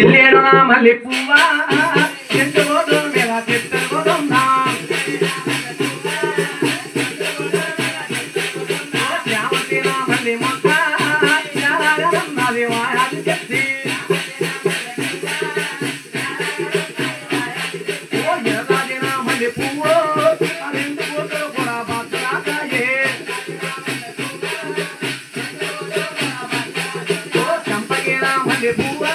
ఎల్లేడునా మల్లి పువ్వా చెట్టు గోడు మీద చెట్టు గోడుందా శ్యామతీనా మల్లి మొక్క నాది వాయాది చెప్తి ఓ ఎర్రాదినా మల్లి పువ్వు రెండు గోతులు కూడా బద్దలాకాయే ఓ చంపగినా మల్లి పువ్వా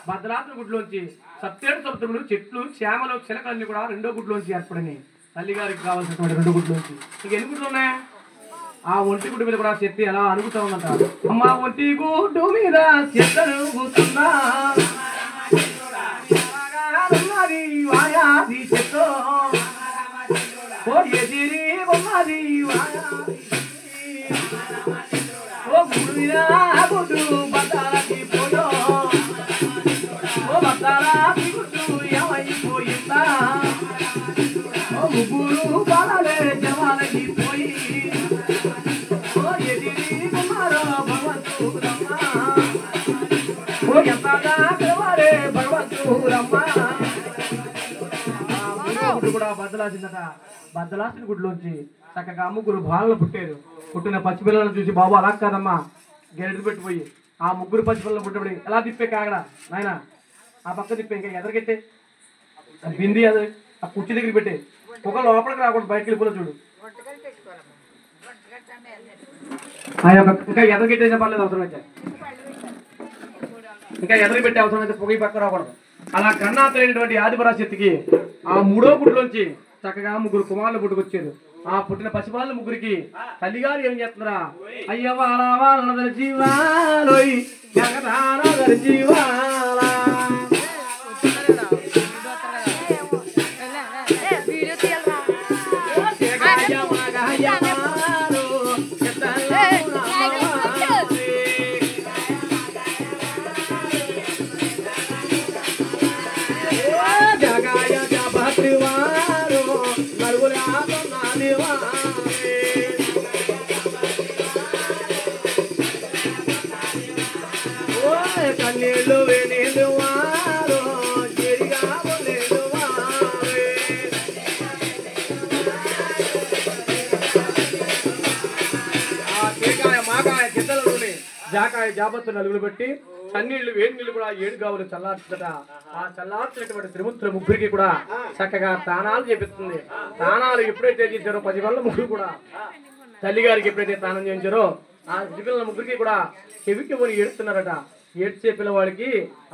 భద్రాద్రి గుడ్లోంచి సత్తేడు సప్తములు చెట్లు శ్యామలు చిలకలన్నీ కూడా రెండో గుడ్లోంచి ఏర్పడినాయి. తల్లిగారికి కావాల్సినటువంటి రెండు గుడ్లోంచి ఇంక ఎన్ని గుడ్లు ఉన్నాయి? ఆ ఒంటి గుడ్డు మీద కూడా చెత్త ఎలా అరుగుతా ఉందంట. అమ్మ ఒంటి గుడ్డు మీద చెత్త అరుగుతుందా వాయాది చెత్త ఓ ఎదిరి ఉన్నది ఓ గుడు మీద గుడ్డు బతాలకి పోయో ఓ బతాలకి గుడ్డు ఏమైపోయిందా ఓ ముగ్గురు బాలలే జవాలకి పోయి ఓ ఎదిరి కుమారో భగవంతురమ్మ ఓ ఎంతగా పిలవారే భగవంతురమ్మ. గుడ్డు కూడా బద్దలాసిందట. బద్దలాసిన గుడ్లోంచి చక్కగా ముగ్గురు బాలలు పుట్టారు. పుట్టిన పసిపిల్లలను చూసి బాబు అలా కాదమ్మా గెరటి పెట్టిపోయి ఆ ముగ్గురు పసిపిల్లలు పుట్టబడి ఎలా తిప్పే కాగడ నాయన ఆ పక్క తిప్పే ఇంకా ఎదరికెట్టే బింది అది ఆ కుర్చీ దగ్గర పెట్టే ఒక లోపలికి రాకూడదు బయటకు వెళ్ళిపోలే చూడు. ఆ యొక్క ఇంకా ఎదరికెట్టేసే పర్లేదు అవసరం అయితే ఇంకా ఎదరికి పెట్టే అవసరం అయితే పొగ పక్క రాకూడదు. అలా కన్నాతైనటువంటి ఆదిపరాశక్తికి ఆ మూడో గుడిలోంచి చక్కగా ముగ్గురు కుమారులు పుట్టుకొచ్చారు. ఆ పుట్టిన పసిపాల ముగ్గురికి తల్లిగారు ఏం చేస్తున్నారా అయ్య వాళ్ళ జీవాలోయ్ జీవాలా కన్నీళ్ళు వేణీళ్ళు వారు చెరిగా లేదు మాకాయ గిద్దలలోనే జాకాయ జాబత్తు నలుగులు పెట్టి కన్నీళ్లు వేడి నీళ్ళు కూడా ఏడు గావులు చల్లార్చుట. ఆ చల్లార్చినటువంటి త్రిమూర్తుల ముగ్గురికి కూడా చక్కగా తానాలు చేపిస్తుంది. తానాలు ఎప్పుడైతే చేశారో 10 గంటల ముగ్గురు కూడా తల్లిగారికి ఎప్పుడైతే తానం చేయించారో ఆ పిల్లల ముగ్గురికి కూడా చెవికి పోని ఏడుస్తున్నారట. ఏడ్చే పిల్లవాడికి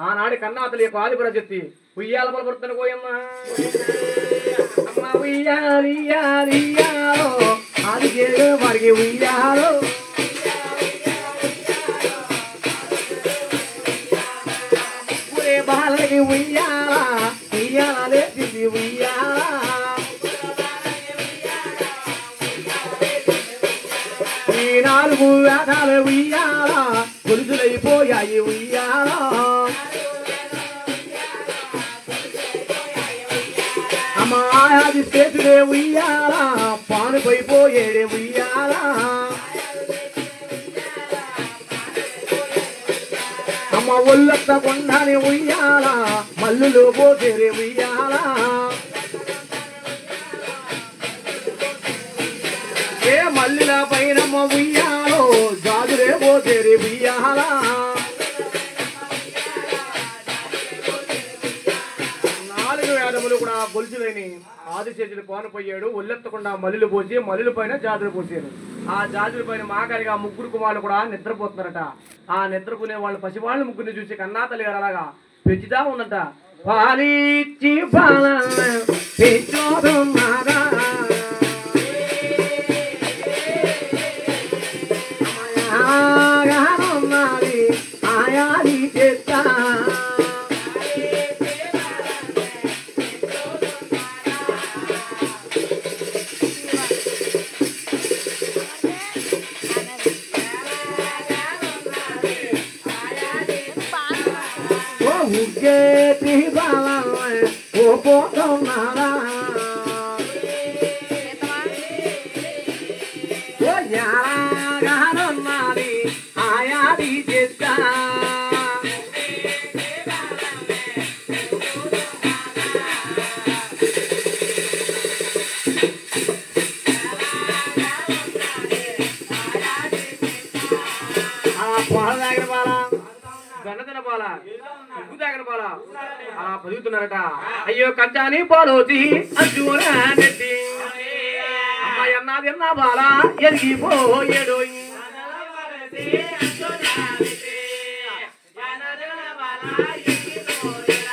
ఆనాడి కన్నాతలి యొక్క ఆదిపరాశక్తి ఉయ్యాల బలపడుతున్న పోయమ్మా అమ్మ ఉయ్యాలియాలియాలో ఆది వాడికి ఉయ్యాలో బాలకి ఉయ్యాల ఉయ్యాల లేచింది ఉయ్యాల ఈ 4 వేదాలు ఉయ్యాల గొలుసులైపోయాయి ఉయ్యాల అమ్మాది చేతులే ఉయ్యాల పానుపైపోయేడే ఉయ్యాల అమ్మ ఒళ్ళొత్త కొండని ఉయ్యాల మల్లులో పోతేరే ఉయ్యాల ఏ మల్లిల పైన ఉయ్యాలో జాజులే పోతేరే ఉయ్యాల కూడా గొలుసులేని ఆది చేతులు కోనపోయాడు. ఒళ్ళెత్తకుండా మల్లులు పోసి మల్లుల పైన జాజులు పోసారు. ఆ జాజుల పైన మాకారిగా ముగ్గురు కుమారులు కూడా నిద్రపోతున్నారట. ఆ నిద్రపోనే వాళ్ళు పసివాళ్ళు ముగ్గురిని చూసి కన్నా తల్లి గారు అలాగా పెంచుతా ఉందట. పాలిచ్చి ఆయాది చేస్తా ఉగ్గేటి బాల ఓ పోతున్నారా యాగానున్నది ఆయాది చేస్తా పొల తాగిన పాల గన్నతిన పాల ఉగ్గు తాగిన పాల అలా పదుగుతున్నారట అయ్యో కంచాని పోలోచి అర్జున నెట్టి అమ్మాయి అన్నది అన్న బాల ఎరిగిపోయేడు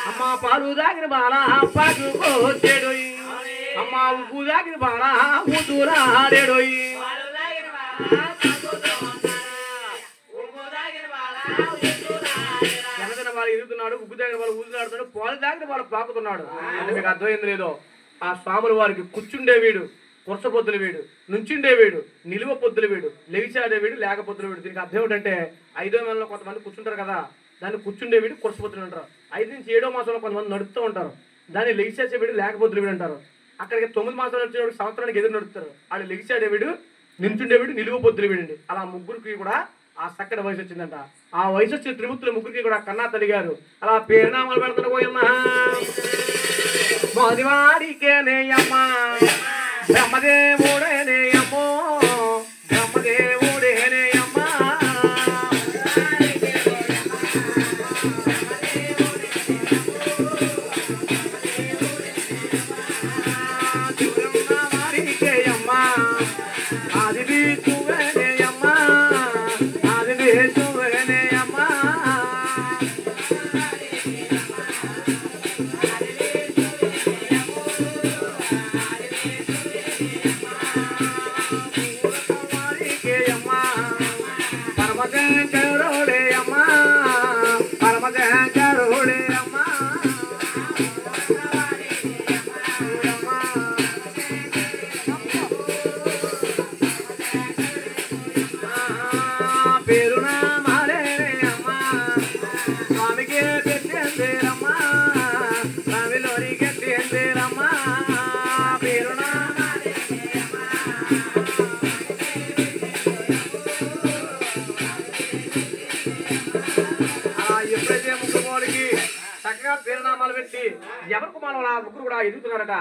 అమ్మ పాలు తాగిన బాల పాకుపోచేడు అమ్మ ఉగ్గు తాగిన బాల ఊతురాడేడు ఎన్నదిన వాళ్ళు ఎదుగుతున్నాడు ఉగ్గు దగ్గర వాళ్ళు ఊదులాడుతున్నాడు పాలు దగ్గర వాళ్ళు పాకుతున్నాడు అంటే మీకు అర్థమైంది లేదో ఆ స్వాముల వారికి కూర్చుండే వీడు కుర్చ పొద్దులు వీడు నుంచుండే వీడు నిలువ పొద్దులు వీడు లెగిచాడే వీడు లేకపోతులు వీడు దీనికి అర్థం ఏంటంటే 5వ నెలలో కొంతమంది కూర్చుంటారు కదా దాన్ని కూర్చుండే వీడు కుర్చ పొద్దులు అంటారు 5 నుంచి 7వ మాసంలో కొంతమంది నడుస్తూ ఉంటారు దాన్ని లెగిచేసే వీడు లేకపోతులు వీడు అంటారు అక్కడికి 9 మాసాలు వచ్చేవాడు సంవత్సరానికి ఎదురు నడుస్తారు వాళ్ళు లెగిచాడే వీడు నించుండే వీడు నిలువ పొద్దులు వీడండి అలా ముగ్గురికి కూడా ఆ చక్కటి వయసు వచ్చిందంట ఆ వయసు వచ్చిన త్రిమూర్తుల ముగ్గురికి కూడా కన్నా తల్లిగారు అలా పేరునామాలు పెడతారు పోయమ్మా మొదటివాడికేనేయమ్మా బ్రహ్మదేవుడేనేయమ్మో బ్రహ్మదేవుడేనేయమ్మా వాడికేయమ్మా అది చూవేనేయమ్మా పరమశంకరుడే అమ్మా పరమశంకరుడే అమ్మా పేరునా మారే అమ్మా స్వామికి పెట్టేందేరమ్మా స్వామిలోని కట్టేందేరమ్మా పేరునా ఎప్పుడైతే ముగ్గురికి చక్కగా పేరునామాలు పెట్టి ఎవరికి మనం ముగ్గురు కూడా ఎదుగుతున్నారట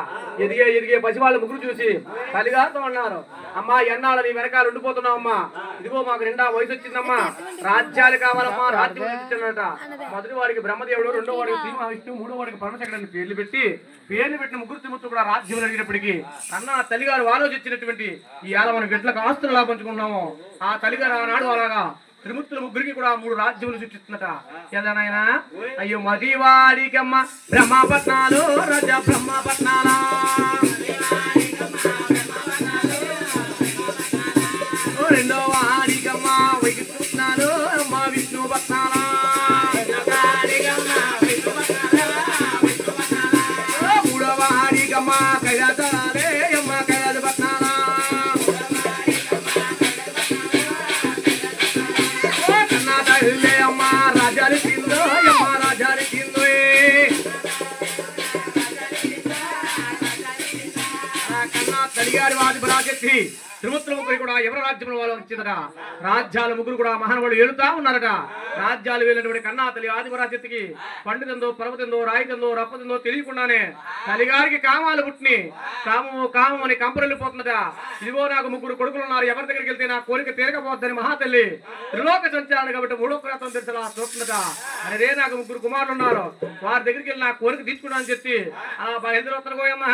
ఎదిగే పసివాళ్ళ ముగ్గురు చూసి తల్లిగారితో అన్నారు అమ్మా ఎన్నాళ్ళ నీ వెనకాల ఉండిపోతున్నావు అమ్మా ఇదిగో మాకు నిండా వయసు వచ్చిందమ్మా రాజ్యాలు కావాలమ్మా రాజ్యం ఇచ్చారట మొదటి వాడికి బ్రహ్మదేవుడు రెండో వాడికి శ్రీ మహావిష్ణువు మూడో వాడికి పరమశంకరుని పేర్లు పెట్టిన ముగ్గురు త్రిమూర్తులు కూడా రాజ్యం అడిగినప్పటికీ అన్న తల్లిగారు ఆలోచించినటువంటి ఇవాళ మనం బిడ్డలకు ఆస్తులు ఎలా పంచుకున్నాము ఆ తల్లిగారు ఆనాడు అలాగా త్రిమూర్తుల ముగ్గురికి కూడా 3 రాజ్యములు సృష్టిస్తున్నట ఏదైనా అయ్యో మదివాడికమ్మ బ్రహ్మపట్నాలు రజ బ్రహ్మపట్నాల రెండో వాడికమ్మ వైకుంఠాలు అమ్మ విష్ణు పట్నాల మూడో వాడికమ్మ కైలాసాలే అమ్మ కైలాస పట్నాల అమ్మ రాజాలు కిందో అమ్మ రాజాలు కిందో కన్నా తల్లిగారి వాది రాజశ్రీ త్రిమూర్తుల ముగ్గురు కూడా ఎవరి రాజ్యంలో వాళ్ళు వచ్చిందట రాజ్యాల ముగ్గురు కూడా మహానుభావులు ఏలుతా ఉన్నారట రాజ్యాలు వెళ్ళినటువంటి కన్నా తల్లి ఆదిపరాశక్తికి పండుతందో పర్వతందో రాయితందో రప్పతందో తెలియకుండానే తల్లిగారికి కామాలు పుట్టిని కామం అని కంపరెళ్ళిపోతుందట ఇదిగో నాకు ముగ్గురు కొడుకులు ఉన్నారు ఎవరి దగ్గరికి వెళ్తే నా కోరిక తీరకపోద్దని మహాతల్లి త్రిలోక సంచారణ కాబట్టి 3వ ప్రాంతం తెలిసేలా చూస్తుందట అదే నాకు ముగ్గురు కుమారులు ఉన్నారు వారి దగ్గరికి వెళ్ళి నా కోరిక తీసుకున్నానని చెప్పి అలా బయలుదేరుతారు పోయమ్మా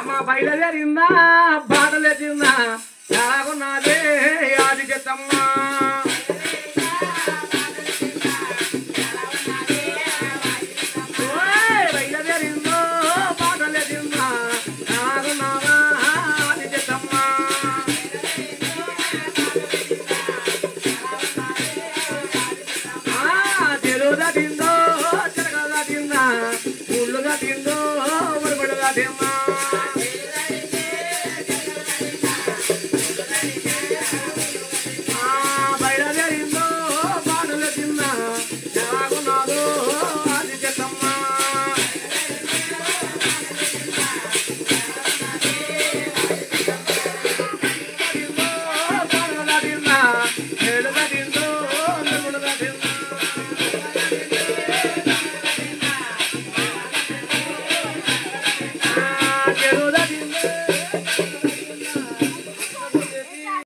అమ్మ బయలుదేరిందా బాటలేసిందా ఎలాగున్నదే ఆది చెత్తమ్మా